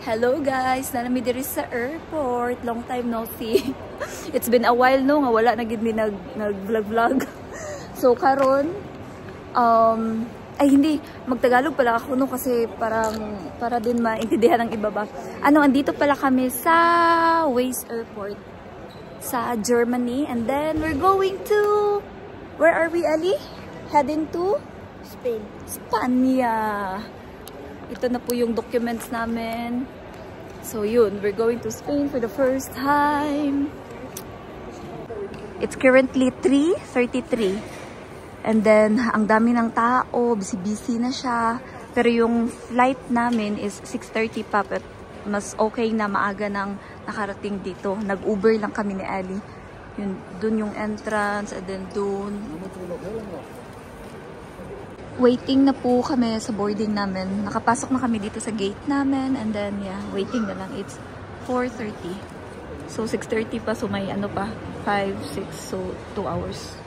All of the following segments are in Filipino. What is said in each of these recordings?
Hello guys, nanami diri sa airport. Long time no see. It's been a while no nga wala na gid mi nag-vlog. So karon ay hindi magtagalog pala ako no kasi para din maintindihan ng iba ba. Andito pala kami sa Weiss Airport sa Germany, and then we're going to, where are we, Ali? Heading to Spain. Spanya. Ito na po yung documents namin. So yun, we're going to Spain for the first time. It's currently 3:33. And then, ang dami ng tao, busy-busy na siya. Pero yung flight namin is 6:30 pa. But mas okay na maaga nang nakarating dito. Nag-Uber lang kami ni Ali. Yun, dun yung entrance, and then dun. Waiting na po kami sa boarding namin. Nakapasok na kami dito sa gate namin. And then, yeah, waiting na lang. It's 4:30. So, 6:30 pa. So, may ano pa? 5, 6. So, 2 hours.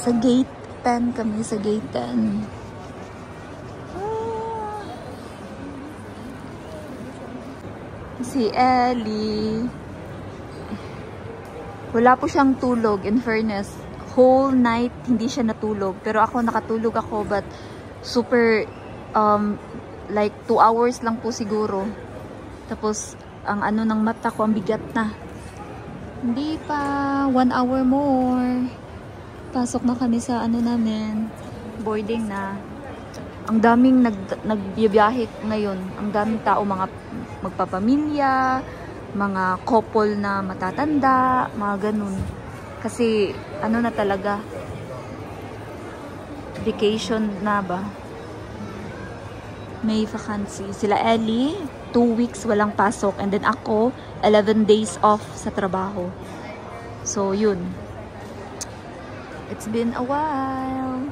Sa gate 10 kami. Sa gate 10. Si Ellie. Wala po siyang tulog, in fairness. Whole night, hindi siya natulog. Pero ako, nakatulog ako, but super, like 2 hours lang po siguro. Tapos, ang ano ng mata ko, ang bigat na. Hindi pa, 1 hour more. Pasok na kami sa ano namin, boarding na. Ang daming nagbiyahe ngayon. Ang daming tao, mga magpapamilya, mga couple na matatanda, mga ganun. Kasi, ano na talaga, vacation na ba? May vacancy. Sila Ellie, 2 weeks walang pasok. And then ako, 11 days off sa trabaho. So, yun. It's been a while.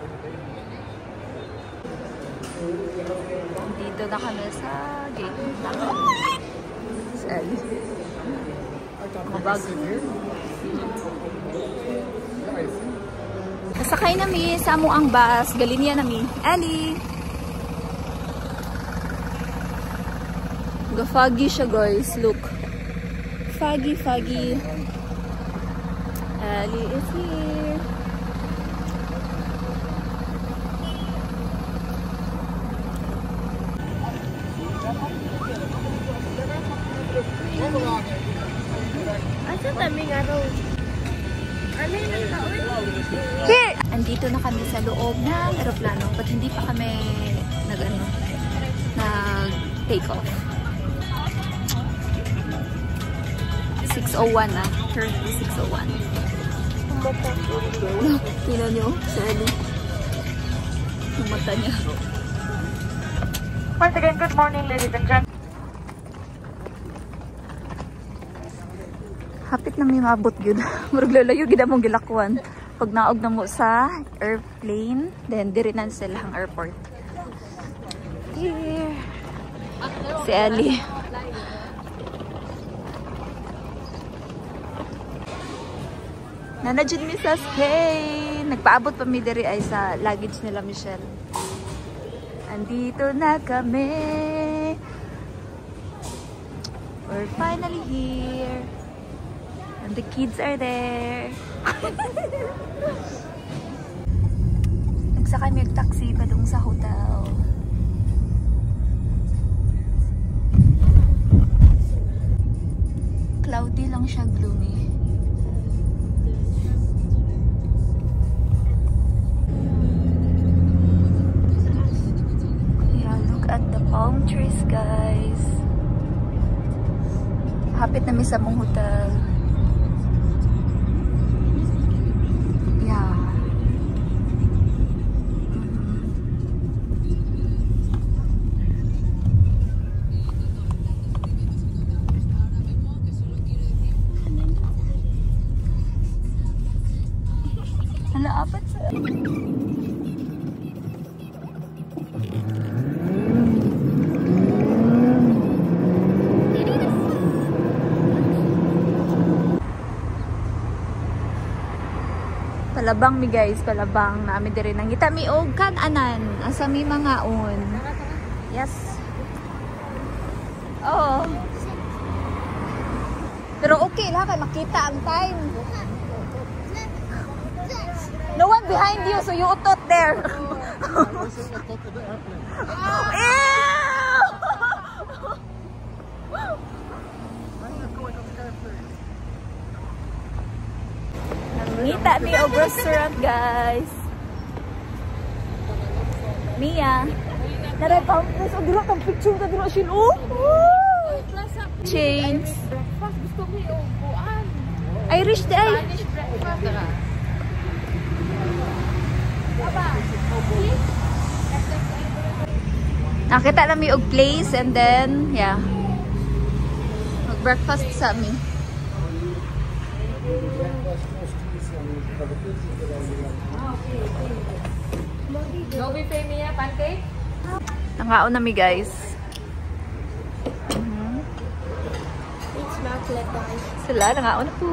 Dito na kami sa gate. Si Ellie. Mabag. Kasakay nami sa amo ang bus. Galinia nami. Ellie! Foggy siya guys. Look. Foggy, foggy. Ellie is here. Asa taming araw? Here! Andito na kami sa loob ng aeroplano, but hindi pa kami nag-take off. 6:01 na. Currently 6:01. Tingnan nyo, sorry. Yung mata niya. Once again, good morning ladies and gentlemen. Hapit na may mabot yun. Murag lalayo gid among gilakwan. Pag naog na mo sa airplane, then diri na sila ang airport. Here. Si Ellie. Nanajud mi sa Spain. Nagpaabot pa mi diri ay sa luggage nila Michelle. Andito na kami. We're finally here. And the kids are there. Nagsakay may taxi pa doon sa hotel. Cloudy lang siya, gloomy. Yeah, look at the palm trees, guys. Hapit na may sa mong hotel. Apat sa... Palabang mi guys, palabang namin diri nang kita mi og kan-anan asa mi mga on. Yes. Oh. Pero okay lang kay makita ang time. No one behind you, so you utot there. Ngita mi og restaurant, guys. Mia. Naray pa please og dira kang picture ta dira sin oh. Chains. Gusto ko yung buwan. Irish day. Spanish breakfast. Nakita namin og place and then, yeah. Mag-breakfast sa amin. No buffet Mia, pancake? Nangaon namin, guys. It's chocolate guys. Sila, nangaon na po.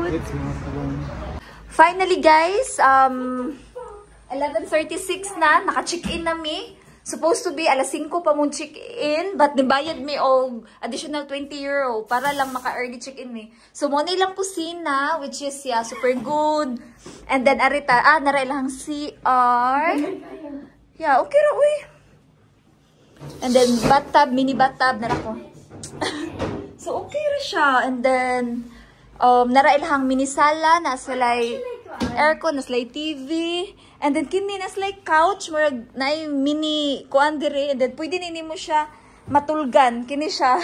Finally, guys, 11:36 na. Naka-check-in nami. Supposed to be alas 5 pa mong check-in, but nibayad mi og additional €20 para lang maka-early check-in mi. So, money lang po sina, which is, yeah, super good. And then, arita, naray lang CR. Yeah, okay ra, uy. And then, bathtub, mini bathtub, na ko. So, okay ra siya. And then, naray lang mini sala, nasalay aircon, naslay TV, and then kini naslay couch, murag na mini kuan dire, and then pwede nini mo siya matulgan, kini siya.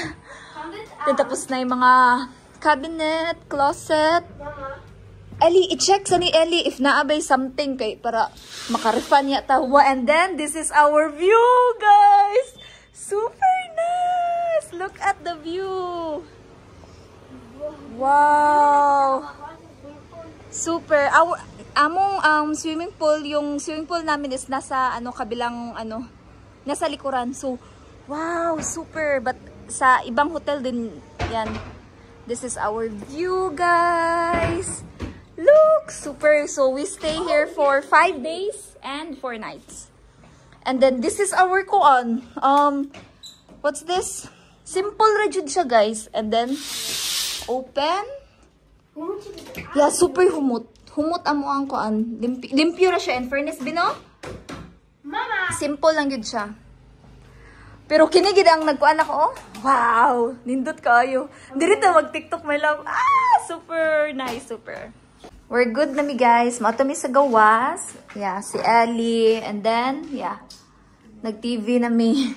Then tapos na yung mga cabinet, closet. Ellie, i-check sa ni Ellie if naabay something kay para makarefan niya tawa. And then this is our view, guys. Super nice. Look at the view. Wow. Super. Among swimming pool, yung swimming pool namin is nasa kabilang nasa likuran. So, wow, super. But sa ibang hotel din yan. This is our view, guys. Look, super. So, we stay here for 5 days and 4 nights. And then this is our kuan. What's this? Simple rejud siya, guys. And then open. Yeah, super humot. Humot amo ang kuan. Limpyo ra siya, in fairness, Bino? Mama! Simple lang yun siya. Pero kinigid ang nagkuan ako, oh. Wow! Nindot kayo. Dirito mag-TikTok, my love. Super nice, super. We're good na mi, guys. Mauto mi sa gawas. Yeah, si Ellie. And then, yeah. Nag-TV na mi.